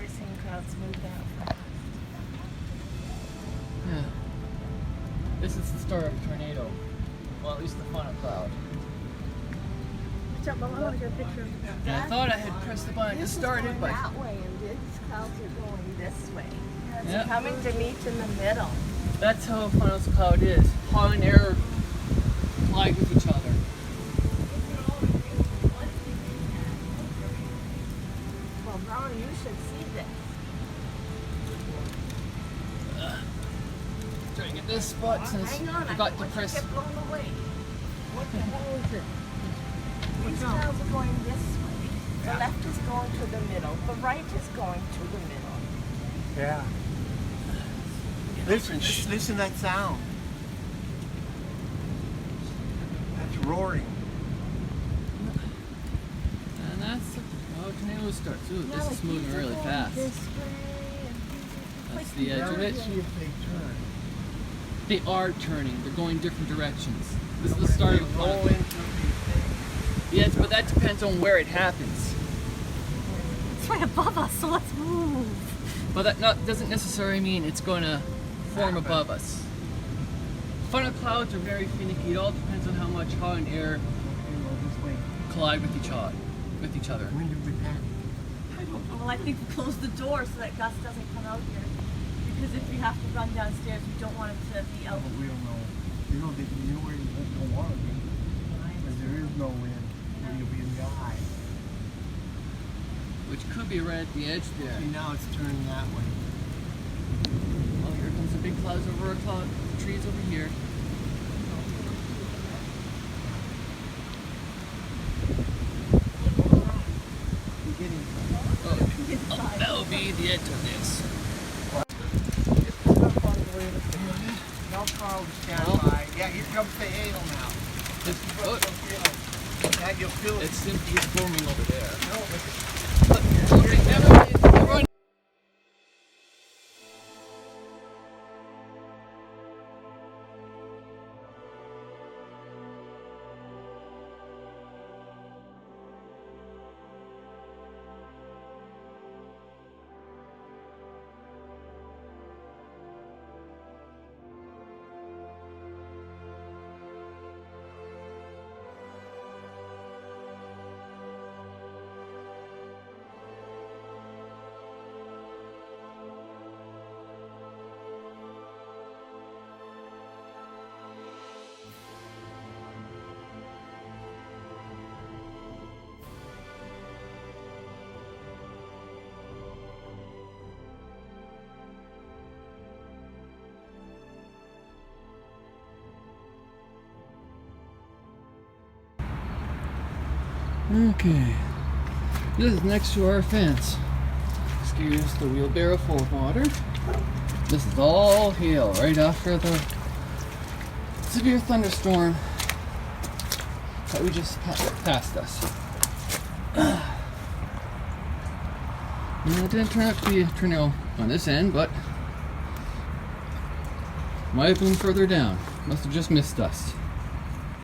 never seen clouds move that fast. Yeah. This is the start of a tornado. Well, at least the funnel cloud. I want to get a picture of And I thought I had pressed the button to start it, but that way, and these clouds are going this way. It's yeah, coming to meet in the middle. that's how a funnel cloud is. Hot and air collide with each other. Well, Brown, you should see this. Trying to get this spot since Hang on, I forgot to want you press. get blown away. what the hell is it? These clouds are going this way. The left is going to the middle. The right is going to the middle. Yeah. Listen to that sound. That's roaring. And that's how tornadoes start. Ooh, this is moving really fast. That's the edge of it. See if they turn. They are turning. They're going different directions. This is the start of a Roll funnel. into these things. Yes, but that depends on where it happens. It's right above us, so let's move. But that doesn't necessarily mean it's going to form above us. Funnel clouds are very finicky. It all depends on how much hot and air This way. collide with each other. When did we pack? I don't know. Well, I think we close the door so that Gus doesn't come out here. Because if we have to run downstairs, we don't want him to be out. But we don't know. You know where you don't want to be. Because there is no wind. Where you'll be in the eye. Which could be right at the edge there. See, now it's turning that way. Oh, here comes the big clouds over our trees over here. Oh, that will be the end of this. No problem, stand by. Yeah, here comes the hail now. Now you'll feel it. It's simply forming over there. No, Everyone. Okay, this is next to our fence. Excuse the wheelbarrow full of water. This is all hail right after the severe thunderstorm that we just passed us. And it didn't turn out to be a tornado on this end, but might have been further down. Must have just missed us.